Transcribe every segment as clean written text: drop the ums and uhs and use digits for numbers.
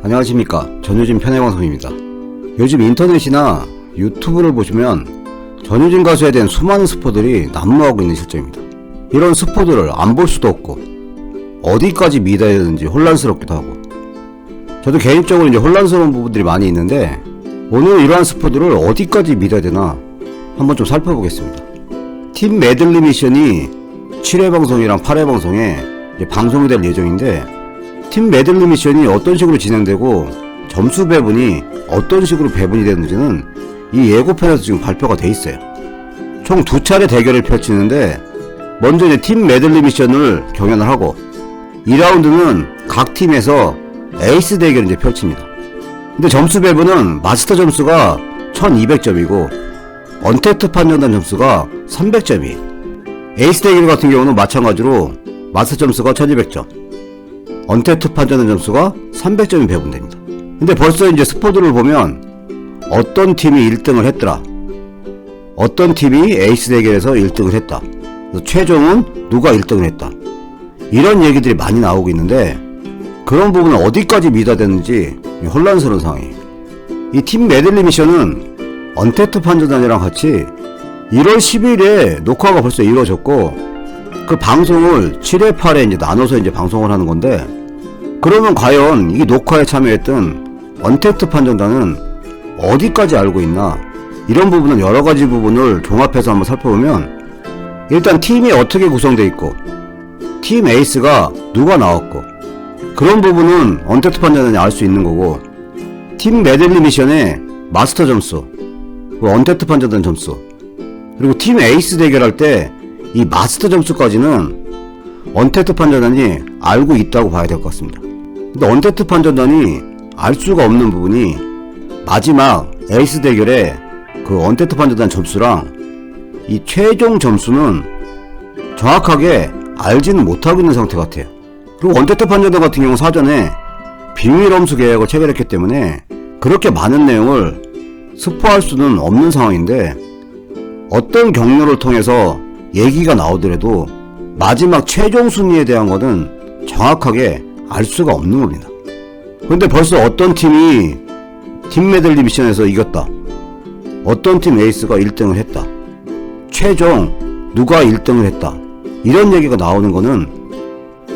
안녕하십니까, 전효진 편의방송입니다. 요즘 인터넷이나 유튜브를 보시면 전효진 가수에 대한 수많은 스포들이 난무하고 있는 실정입니다. 이런 스포들을 안 볼 수도 없고 어디까지 믿어야 되는지 혼란스럽기도 하고, 저도 개인적으로 혼란스러운 부분들이 많이 있는데 오늘 이러한 스포들을 어디까지 믿어야 되나 한번 좀 살펴보겠습니다. 팀 메들리 미션이 7회 방송이랑 8회 방송에 방송이 될 예정인데, 팀 메들리 미션이 어떤 식으로 진행되고 점수 배분이 어떤 식으로 배분이 되는지는 이 예고편에서 지금 발표가 돼 있어요. 총 2차례 대결을 펼치는데, 먼저 팀 메들리 미션을 경연을 하고 2라운드는 각 팀에서 에이스 대결을 펼칩니다. 근데 점수 배분은 마스터 점수가 1200점이고 언택트 판정단 점수가 300점이에요. 에이스 대결 같은 경우는 마찬가지로 마스터 점수가 1200점, 언택트 판정단 점수가 300점이 배분됩니다. 근데 벌써 스포들을 보면 어떤 팀이 1등을 했더라, 어떤 팀이 에이스 대결에서 1등을 했다, 최종은 누가 1등을 했다, 이런 얘기들이 많이 나오고 있는데, 그런 부분은 어디까지 믿어야 되는지 혼란스러운 상황이에요. 이 팀 메들리 미션은 언택트 판정단이랑 같이 1월 10일에 녹화가 벌써 이루어졌고, 그 방송을 7회 8회 나눠서 방송을 하는 건데, 그러면 과연 이 녹화에 참여했던 언택트 판정단은 어디까지 알고 있나, 이런 부분은 여러가지 부분을 종합해서 한번 살펴보면, 일단 팀이 어떻게 구성되어 있고 팀 에이스가 누가 나왔고, 그런 부분은 언택트 판정단이 알 수 있는 거고, 팀 메들리 미션의 마스터 점수, 언택트 판정단 점수, 그리고 팀 에이스 대결할 때 이 마스터 점수까지는 언택트 판정단이 알고 있다고 봐야 될 것 같습니다. 근데 언택트 판정단이 알 수가 없는 부분이, 마지막 에이스 대결의 그 언택트 판정단 점수랑 이 최종 점수는 정확하게 알지는 못하고 있는 상태 같아요. 그리고 언택트 판정단 같은 경우 사전에 비밀 엄수 계약을 체결했기 때문에 그렇게 많은 내용을 스포할 수는 없는 상황인데, 어떤 경로를 통해서 얘기가 나오더라도 마지막 최종 순위에 대한 거는 정확하게 알 수가 없는 겁니다. 근데 벌써 어떤 팀이 팀 메들리 미션에서 이겼다, 어떤 팀 에이스가 1등을 했다, 최종 누가 1등을 했다, 이런 얘기가 나오는 거는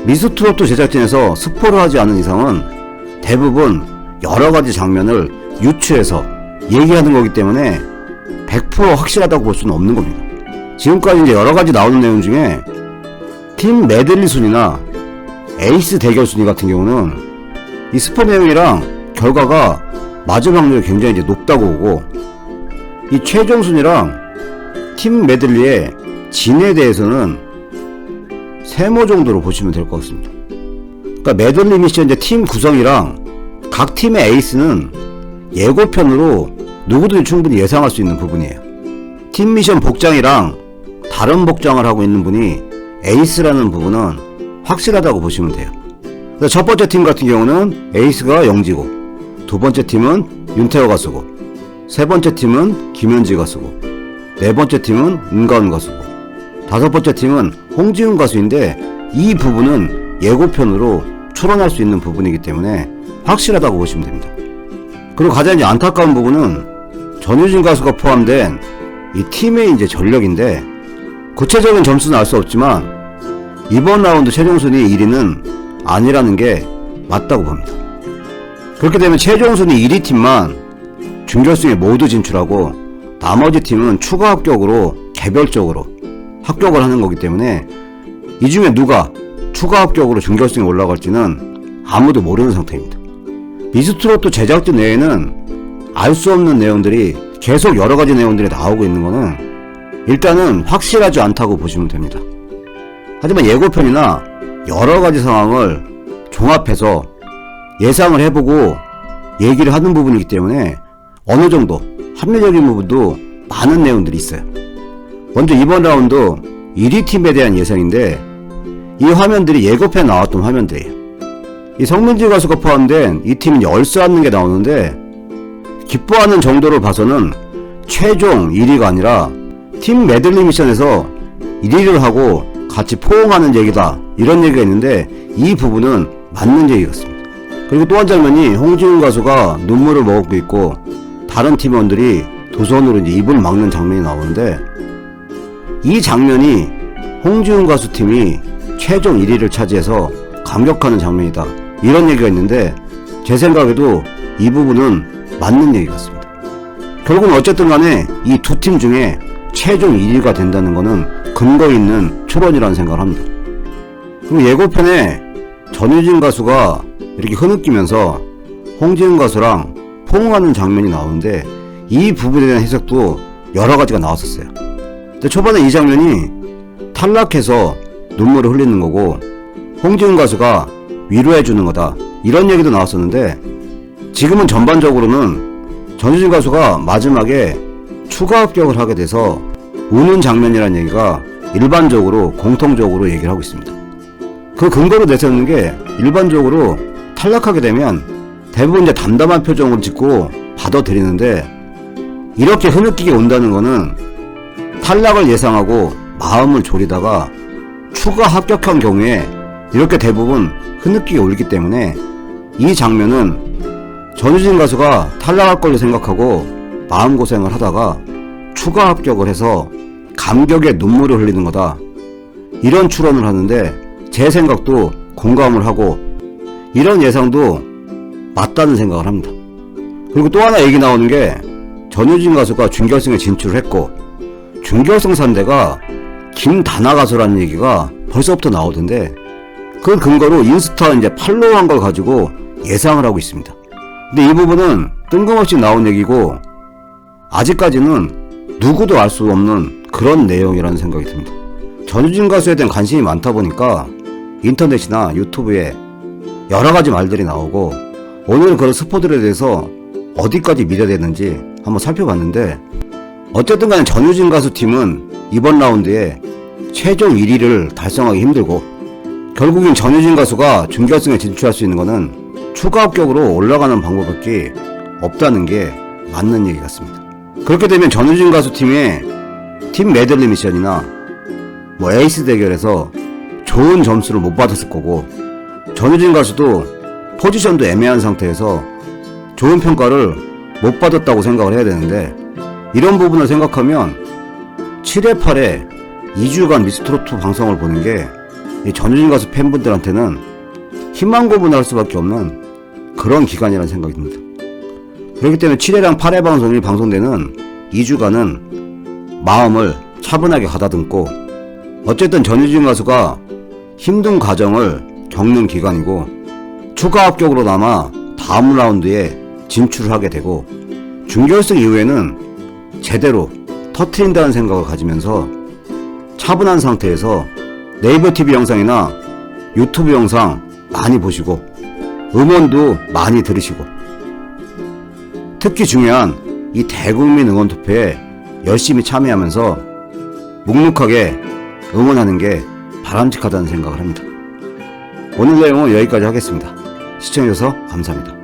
미스트롯 제작진에서 스포를 하지 않은 이상은 대부분 여러가지 장면을 유추해서 얘기하는 거기 때문에 100% 확실하다고 볼 수는 없는 겁니다. 지금까지 여러가지 나오는 내용 중에 팀 메들리 순위나 에이스 대결 순위 같은 경우는 이 스포 내용이랑 결과가 맞을 확률이 굉장히 높다고 보고, 이 최종 순위랑 팀 메들리의 진에 대해서는 세모 정도로 보시면 될 것 같습니다. 그러니까 메들리 미션 팀 구성이랑 각 팀의 에이스는 예고편으로 누구든지 충분히 예상할 수 있는 부분이에요. 팀 미션 복장이랑 다른 복장을 하고 있는 분이 에이스라는 부분은 확실하다고 보시면 돼요. 첫 번째 팀 같은 경우는 에이스가 영지고, 두 번째 팀은 윤태호 가수고, 세 번째 팀은 김현지 가수고, 네 번째 팀은 은가은 가수고, 다섯 번째 팀은 홍지훈 가수인데, 이 부분은 예고편으로 추론할 수 있는 부분이기 때문에 확실하다고 보시면 됩니다. 그리고 가장 안타까운 부분은 전효진 가수가 포함된 이 팀의 전력인데, 구체적인 점수는 알 수 없지만 이번 라운드 최종 순위 1위는 아니라는 게 맞다고 봅니다. 그렇게 되면 최종 순위 1위 팀만 준결승에 모두 진출하고 나머지 팀은 추가 합격으로 개별적으로 합격을 하는 거기 때문에 이 중에 누가 추가 합격으로 준결승에 올라갈지는 아무도 모르는 상태입니다. 미스트롯 제작진 외에는 알 수 없는 내용들이 계속 여러가지 내용들이 나오고 있는 거는 일단은 확실하지 않다고 보시면 됩니다. 하지만 예고편이나 여러가지 상황을 종합해서 예상을 해보고 얘기를 하는 부분이기 때문에 어느 정도 합리적인 부분도 많은 내용들이 있어요. 먼저 이번 라운드 1위 팀에 대한 예상인데, 이 화면들이 예고편에 나왔던 화면들이에요. 이 성민지 가수가 포함된 이 팀이 얼싸안는 게 나오는데, 기뻐하는 정도를 봐서는 최종 1위가 아니라 팀 메들리 미션에서 1위를 하고 같이 포옹하는 얘기다, 이런 얘기가 있는데 이 부분은 맞는 얘기 같습니다. 그리고 또 한 장면이 홍지훈 가수가 눈물을 머금고 있고 다른 팀원들이 두 손으로 이제 입을 막는 장면이 나오는데, 이 장면이 홍지훈 가수 팀이 최종 1위를 차지해서 감격하는 장면이다, 이런 얘기가 있는데, 제 생각에도 이 부분은 맞는 얘기 같습니다. 결국은 어쨌든 간에 이 두 팀 중에 최종 1위가 된다는 거는 근거 있는 추론이라는 생각을 합니다. 그리고 예고편에 전유진 가수가 이렇게 흐느끼면서 홍지훈 가수랑 포옹하는 장면이 나오는데, 이 부분에 대한 해석도 여러 가지가 나왔었어요. 근데 초반에 이 장면이 탈락해서 눈물을 흘리는 거고 홍지훈 가수가 위로해주는 거다, 이런 얘기도 나왔었는데, 지금은 전반적으로는 전유진 가수가 마지막에 추가 합격을 하게 돼서 우는 장면이라는 얘기가 일반적으로 공통적으로 얘기를 하고 있습니다. 그 근거로 내세우는 게, 일반적으로 탈락하게 되면 대부분 이제 담담한 표정을 짓고 받아들이는데, 이렇게 흐느끼게 온다는 거는 탈락을 예상하고 마음을 졸이다가 추가 합격한 경우에 이렇게 대부분 흐느끼게 울기 때문에, 이 장면은 전유진 가수가 탈락할 걸로 생각하고 마음고생을 하다가 추가 합격을 해서 감격에 눈물을 흘리는 거다, 이런 추론을 하는데, 제 생각도 공감을 하고 이런 예상도 맞다는 생각을 합니다. 그리고 또 하나 얘기 나오는 게, 전유진 가수가 준결승에 진출을 했고 준결승 상대가 김다나 가수라는 얘기가 벌써부터 나오던데, 그 근거로 인스타 이제 팔로우한 걸 가지고 예상을 하고 있습니다. 근데 이 부분은 뜬금없이 나온 얘기고 아직까지는 누구도 알 수 없는 그런 내용이라는 생각이 듭니다. 전유진 가수에 대한 관심이 많다 보니까 인터넷이나 유튜브에 여러 가지 말들이 나오고, 오늘은 그런 스포들에 대해서 어디까지 믿어야 되는지 한번 살펴봤는데, 어쨌든 간에 전유진 가수 팀은 이번 라운드에 최종 1위를 달성하기 힘들고, 결국엔 전유진 가수가 준결승에 진출할 수 있는 거는 추가 합격으로 올라가는 방법밖에 없다는 게 맞는 얘기 같습니다. 그렇게 되면 전유진 가수 팀의 팀 메들리 미션이나 에이스 대결에서 좋은 점수를 못 받았을 거고, 전유진 가수도 포지션도 애매한 상태에서 좋은 평가를 못 받았다고 생각을 해야 되는데, 이런 부분을 생각하면 7회 8회 2주간 미스트롯2 방송을 보는 게 이 전유진 가수 팬분들한테는 희망 고문할 수밖에 없는 그런 기간이라는 생각이 듭니다. 그렇기 때문에 7회랑 8회 방송이 방송되는 2주간은 마음을 차분하게 가다듬고, 어쨌든 전유진 가수가 힘든 과정을 겪는 기간이고, 추가 합격으로나마 다음 라운드에 진출을 하게 되고, 준결승 이후에는 제대로 터트린다는 생각을 가지면서 차분한 상태에서 네이버 TV 영상이나 유튜브 영상 많이 보시고 음원도 많이 들으시고, 특히 중요한 이 대국민 응원 투표에 열심히 참여하면서 묵묵하게 응원하는 게 바람직하다는 생각을 합니다. 오늘 내용은 여기까지 하겠습니다. 시청해주셔서 감사합니다.